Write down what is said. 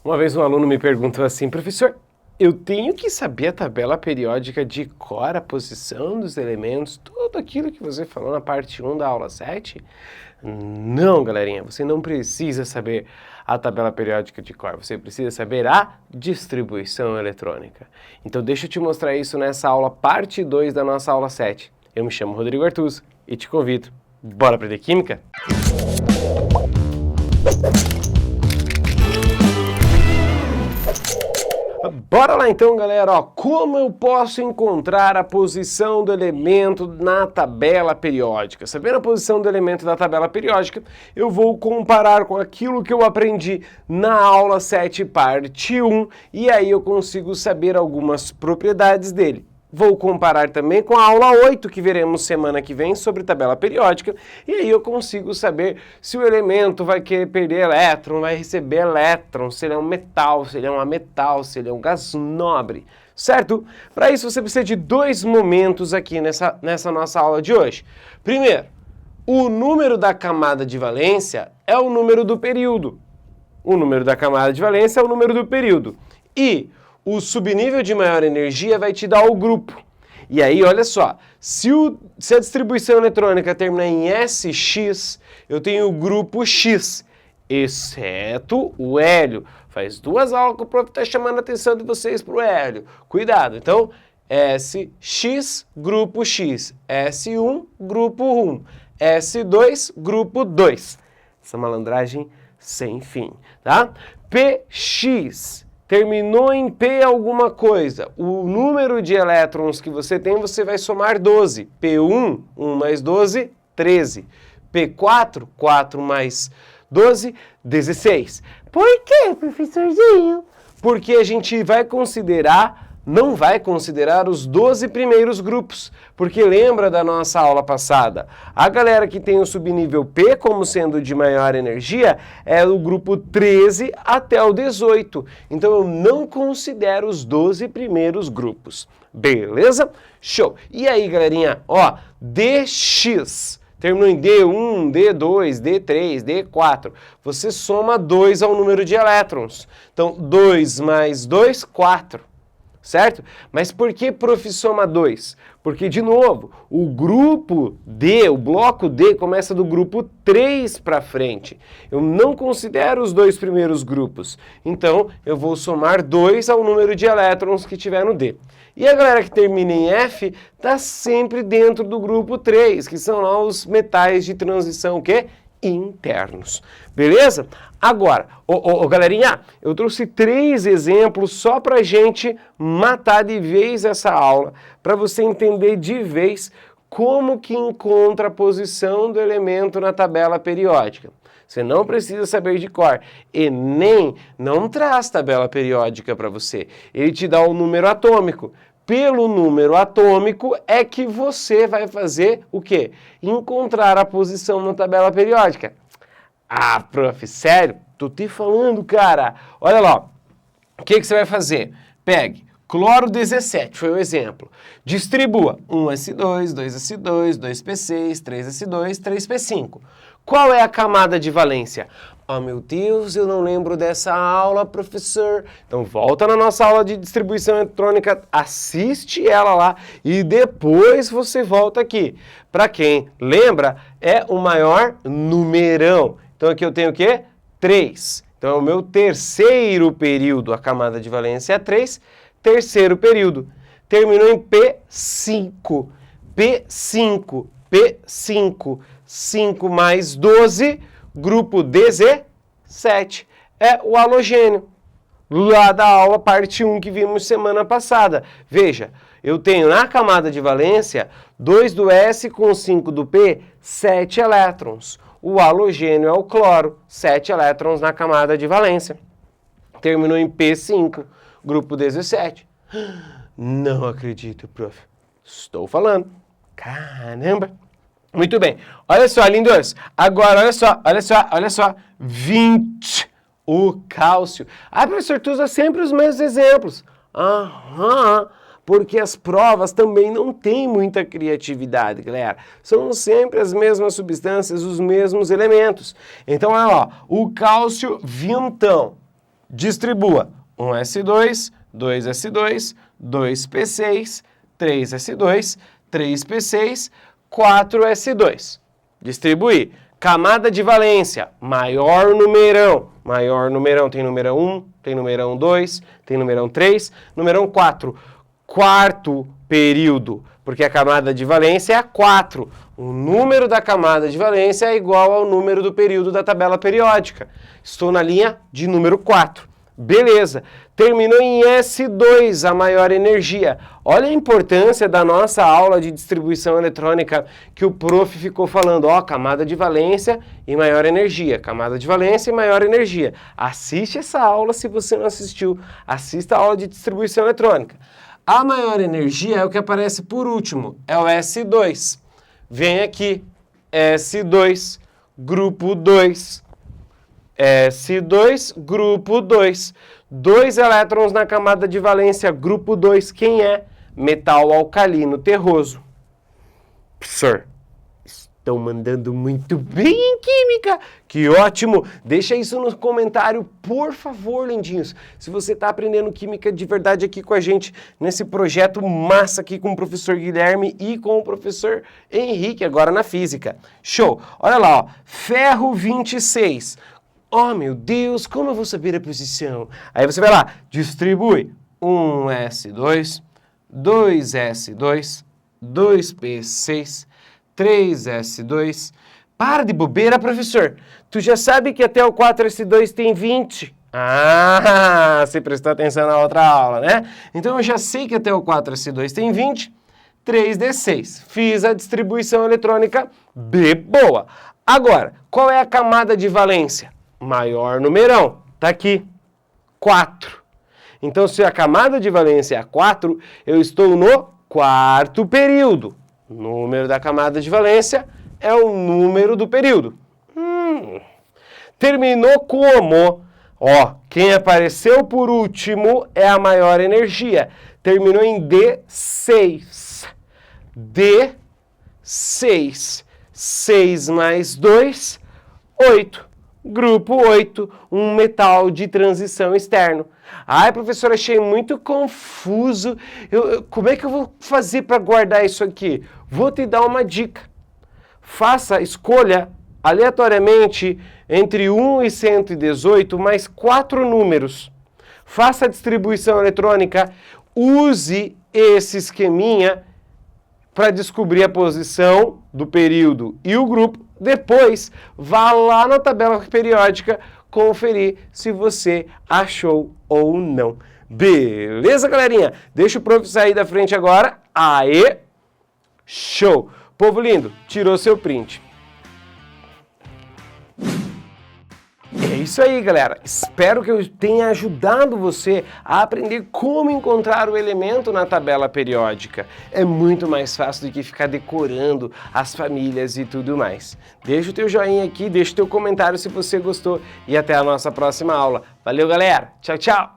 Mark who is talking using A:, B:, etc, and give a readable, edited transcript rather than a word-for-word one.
A: Uma vez um aluno me perguntou assim, professor, eu tenho que saber a tabela periódica de cor, a posição dos elementos, tudo aquilo que você falou na parte 1 da aula 7? Não, galerinha, você não precisa saber a tabela periódica de cor, você precisa saber a distribuição eletrônica. Então deixa eu te mostrar isso nessa aula, parte 2 da nossa aula 7. Eu me chamo Rodrigo Artuz e te convido. Bora aprender Química? Bora lá então, galera, ó, como eu posso encontrar a posição do elemento na tabela periódica? Sabendo a posição do elemento na tabela periódica, eu vou comparar com aquilo que eu aprendi na aula 7, parte 1, e aí eu consigo saber algumas propriedades dele. Vou comparar também com a aula 8, que veremos semana que vem, sobre tabela periódica, e aí eu consigo saber se o elemento vai querer perder elétron, vai receber elétron, se ele é um metal, se ele é um ametal, se ele é um gás nobre, certo? Para isso você precisa de dois momentos aqui nessa nossa aula de hoje. Primeiro, o número da camada de valência é o número do período. O número da camada de valência é o número do período. E o subnível de maior energia vai te dar o grupo. E aí, olha só, se a distribuição eletrônica terminar em SX, eu tenho o grupo X, exceto o hélio. Faz duas aulas que o prof está chamando a atenção de vocês para o hélio. Cuidado, então, SX, grupo X, S1, grupo 1, S2, grupo 2. Essa malandragem sem fim, tá? PX terminou em P alguma coisa. O número de elétrons que você tem, você vai somar 12. P1, 1 mais 12, 13. P4, 4 mais 12, 16. Por quê, professorzinho? Porque a gente vai não vai considerar os 12 primeiros grupos, porque lembra da nossa aula passada, a galera que tem o subnível P como sendo de maior energia é o grupo 13 até o 18, então eu não considero os 12 primeiros grupos, beleza? Show! E aí, galerinha, ó, DX, terminou em D1, D2, D3, D4, você soma 2 ao número de elétrons, então 2 mais 2, 4. Certo? Mas por que, prof, soma 2? Porque, de novo, o grupo D, o bloco D, começa do grupo 3 para frente. Eu não considero os dois primeiros grupos. Então, eu vou somar 2 ao número de elétrons que tiver no D. E a galera que termina em F está sempre dentro do grupo 3, que são lá os metais de transição, o quê? Internos. Beleza? Agora, galerinha, eu trouxe 3 exemplos só pra gente matar de vez essa aula, para você entender de vez como que encontra a posição do elemento na tabela periódica. Você não precisa saber de cor. Enem não traz tabela periódica para você. Ele te dá o número atômico. Pelo número atômico é que você vai fazer o quê? Encontrar a posição na tabela periódica. Ah, prof, sério? Tô te falando, cara. Olha lá, o que você vai fazer? Pegue cloro 17, foi o exemplo. Distribua 1s2, 2s2, 2p6, 3s2, 3p5. Qual é a camada de valência? Oh, meu Deus, eu não lembro dessa aula, professor. Então, volta na nossa aula de distribuição eletrônica, assiste ela lá e depois você volta aqui. Para quem lembra, é o maior numerão. Então, aqui eu tenho o quê? 3. Então, é o meu terceiro período. A camada de valência é 3, terceiro período. Terminou em P5. P5, P5, 5 mais 12... Grupo 17 é o halogênio, lá da aula parte 1 que vimos semana passada. Veja, eu tenho na camada de valência 2 do S com 5 do P, 7 elétrons. O halogênio é o cloro, 7 elétrons na camada de valência. Terminou em P5, grupo 17. Não acredito, prof. Estou falando. Caramba! Muito bem, olha só, lindos, agora olha só, 20, o cálcio. Ah, professor, tu usa sempre os mesmos exemplos. Aham, porque as provas também não têm muita criatividade, galera. São sempre as mesmas substâncias, os mesmos elementos. Então, olha lá, o cálcio, vintão. Distribua 1s2, 2s2, 2p6, 3s2, 3p6, 4s2. Distribuir. Camada de valência, maior numerão, tem numerão 1, tem numerão 2, tem numerão 3, numerão 4. Quarto período, porque a camada de valência é a 4. O número da camada de valência é igual ao número do período da tabela periódica. Estou na linha de número 4. Beleza, terminou em S2, a maior energia. Olha a importância da nossa aula de distribuição eletrônica que o prof ficou falando, ó, camada de valência e maior energia, camada de valência e maior energia. Assiste essa aula se você não assistiu, assista a aula de distribuição eletrônica. A maior energia é o que aparece por último, é o S2. Vem aqui, S2, grupo 2. S2, grupo 2. 2 elétrons na camada de valência, grupo 2. Quem é? Metal alcalino terroso. Professor, estão mandando muito bem em química. Que ótimo! Deixa isso no comentário, por favor, lindinhos. Se você está aprendendo química de verdade aqui com a gente, nesse projeto massa aqui com o professor Guilherme e com o professor Henrique, agora na física. Show! Olha lá, ó. Ferro 26. Oh, meu Deus, como eu vou saber a posição? Aí você vai lá, distribui 1s2, 2s2, 2p6, 3s2. Para de bobeira, professor. Tu já sabe que até o 4s2 tem 20? Ah, você prestou atenção na outra aula, né? Então eu já sei que até o 4s2 tem 20, 3d6. Fiz a distribuição eletrônica B boa. Agora, qual é a camada de valência? Maior numerão, tá aqui, 4. Então, se a camada de valência é 4, eu estou no quarto período. O número da camada de valência é o número do período. Terminou como? Ó, quem apareceu por último é a maior energia. Terminou em D6. D6. 6 mais 2, 8. Grupo 8, um metal de transição externo. Ai, professor, achei muito confuso. Como é que eu vou fazer para guardar isso aqui? Vou te dar uma dica. Escolha aleatoriamente entre 1 e 118 mais 4 números. Faça a distribuição eletrônica, use esse esqueminha para descobrir a posição do período e o grupo. Depois, vá lá na tabela periódica conferir se você achou ou não. Beleza, galerinha? Deixa o prof sair da frente agora. Aê! Show! Povo lindo, tirou seu print. É isso aí, galera. Espero que eu tenha ajudado você a aprender como encontrar o elemento na tabela periódica. É muito mais fácil do que ficar decorando as famílias e tudo mais. Deixa o teu joinha aqui, deixa o teu comentário se você gostou e até a nossa próxima aula. Valeu, galera. Tchau, tchau.